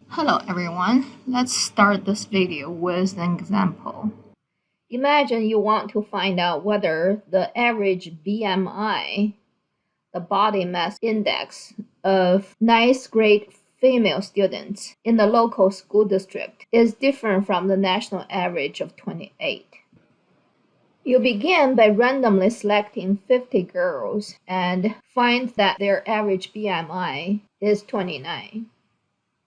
Hello everyone, let's start this video with an example. Imagine you want to find out whether the average BMI, the body mass index of ninth grade female students in the local school district is different from the national average of 28. You begin by randomly selecting 50 girls and find that their average BMI is 29.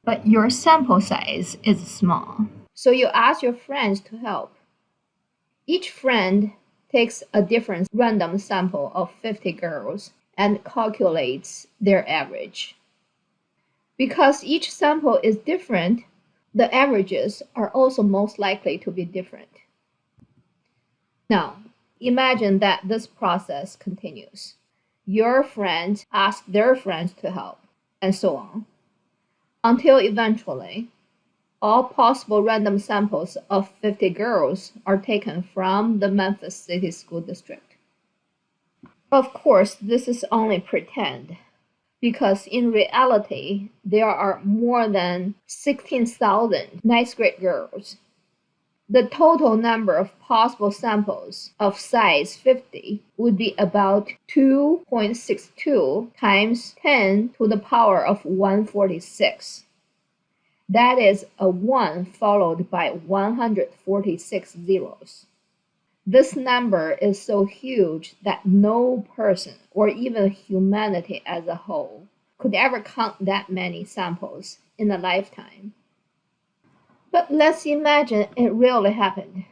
But your sample size is small. So you ask your friends to help. Each friend takes a different random sample of 50 girls and calculates their average. Because each sample is different, the averages are also most likely to be different. Now, imagine that this process continues. Your friends ask their friends to help, and so on, until eventually all possible random samples of 50 girls are taken from the Memphis City School District. Of course, this is only pretend, because in reality, there are more than 16,000 ninth grade girls. The total number of possible samples of size 50 would be about 2.62 times 10 to the power of 146. That is a 1 followed by 146 zeros. This number is so huge that no person, or even humanity as a whole, could ever count that many samples in a lifetime. But let's imagine it really happened.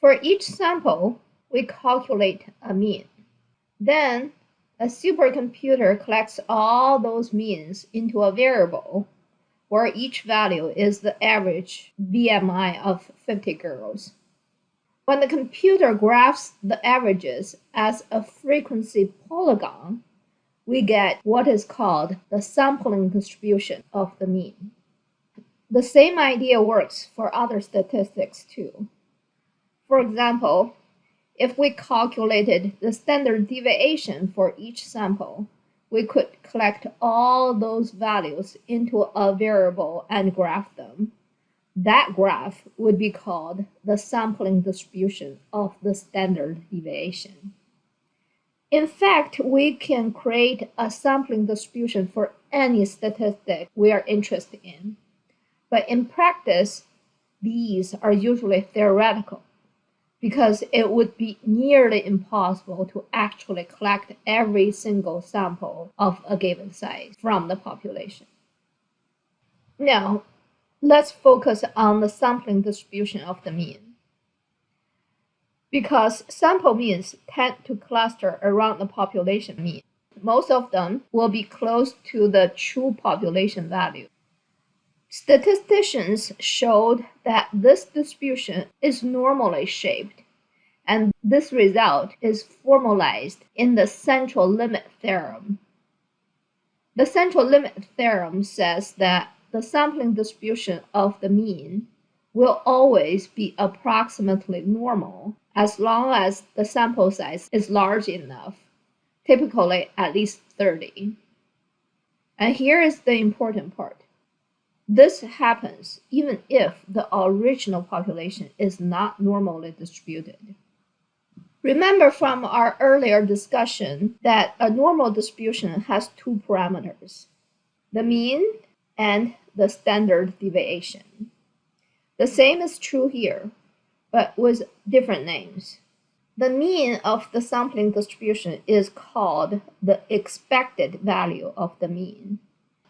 For each sample, we calculate a mean. Then, a supercomputer collects all those means into a variable where each value is the average BMI of 50 girls. When the computer graphs the averages as a frequency polygon, we get what is called the sampling distribution of the mean. The same idea works for other statistics too. For example, if we calculated the standard deviation for each sample, we could collect all those values into a variable and graph them. That graph would be called the sampling distribution of the standard deviation. In fact, we can create a sampling distribution for any statistic we are interested in. But in practice, these are usually theoretical, because it would be nearly impossible to actually collect every single sample of a given size from the population. Now, let's focus on the sampling distribution of the mean. Because sample means tend to cluster around the population mean, most of them will be close to the true population value. Statisticians showed that this distribution is normally shaped, and this result is formalized in the central limit theorem. The central limit theorem says that the sampling distribution of the mean will always be approximately normal as long as the sample size is large enough, typically at least 30. And here is the important part. This happens even if the original population is not normally distributed. Remember from our earlier discussion that a normal distribution has two parameters, the mean and the standard deviation. The same is true here, but with different names. The mean of the sampling distribution is called the expected value of the mean.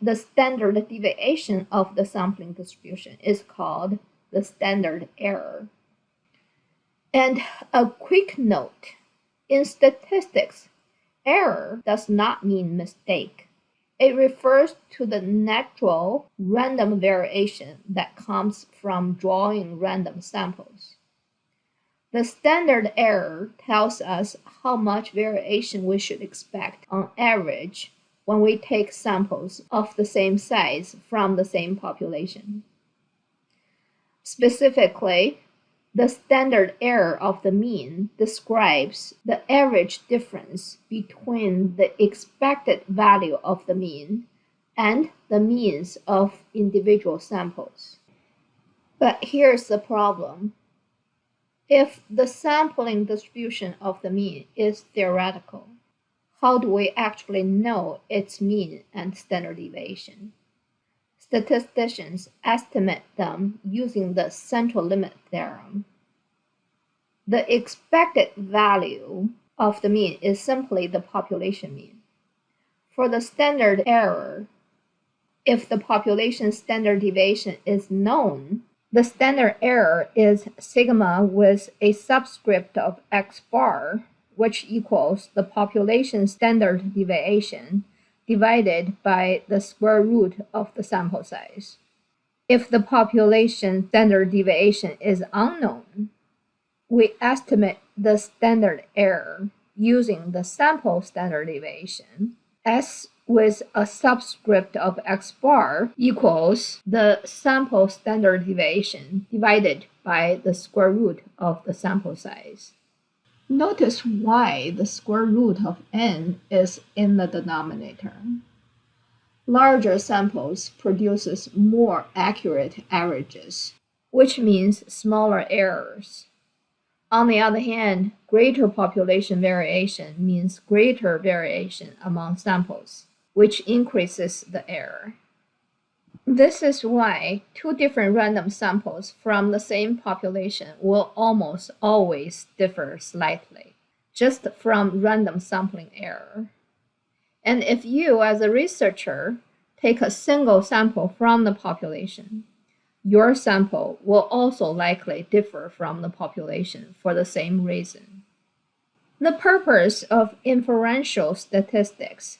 The standard deviation of the sampling distribution is called the standard error. And a quick note, in statistics, error does not mean mistake. It refers to the natural random variation that comes from drawing random samples. The standard error tells us how much variation we should expect on average when we take samples of the same size from the same population. Specifically, the standard error of the mean describes the average difference between the expected value of the mean and the means of individual samples. But here's the problem. If the sampling distribution of the mean is theoretical, how do we actually know its mean and standard deviation? Statisticians estimate them using the central limit theorem. The expected value of the mean is simply the population mean. For the standard error, if the population standard deviation is known, the standard error is sigma with a subscript of x bar, which equals the population standard deviation divided by the square root of the sample size. If the population standard deviation is unknown, we estimate the standard error using the sample standard deviation, S with a subscript of x bar equals the sample standard deviation divided by the square root of the sample size. Notice why the square root of n is in the denominator. Larger samples produces more accurate averages, which means smaller errors. On the other hand, greater population variation means greater variation among samples, which increases the error. This is why two different random samples from the same population will almost always differ slightly, just from random sampling error. And if you, as a researcher, take a single sample from the population, your sample will also likely differ from the population for the same reason. The purpose of inferential statistics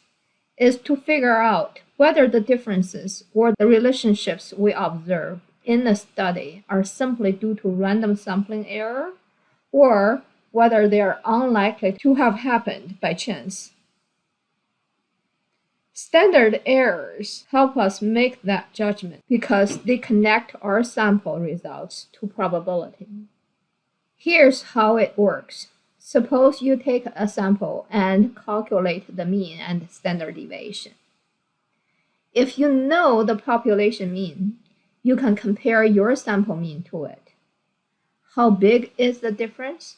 is to figure out whether the differences or the relationships we observe in a study are simply due to random sampling error, or whether they are unlikely to have happened by chance. Standard errors help us make that judgment because they connect our sample results to probability. Here's how it works. Suppose you take a sample and calculate the mean and standard deviation. If you know the population mean, you can compare your sample mean to it. How big is the difference?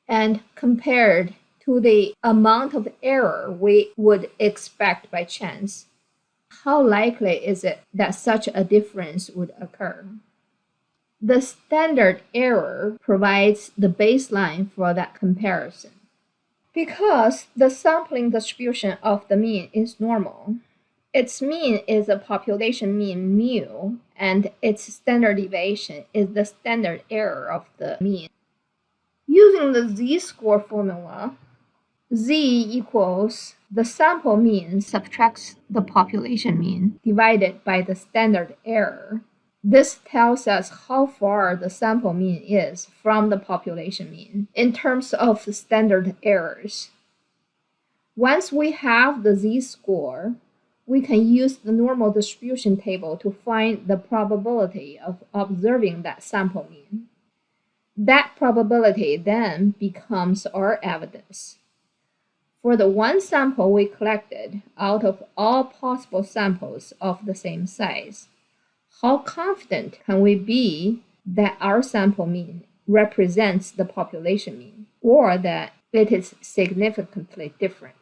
And compared to the amount of error we would expect by chance, how likely is it that such a difference would occur? The standard error provides the baseline for that comparison. Because the sampling distribution of the mean is normal, its mean is a population mean mu, and its standard deviation is the standard error of the mean. Using the z-score formula, z equals the sample mean subtracts the population mean divided by the standard error. This tells us how far the sample mean is from the population mean in terms of standard errors. Once we have the z-score, we can use the normal distribution table to find the probability of observing that sample mean. That probability then becomes our evidence. For the one sample we collected out of all possible samples of the same size, how confident can we be that our sample mean represents the population mean, or that it is significantly different?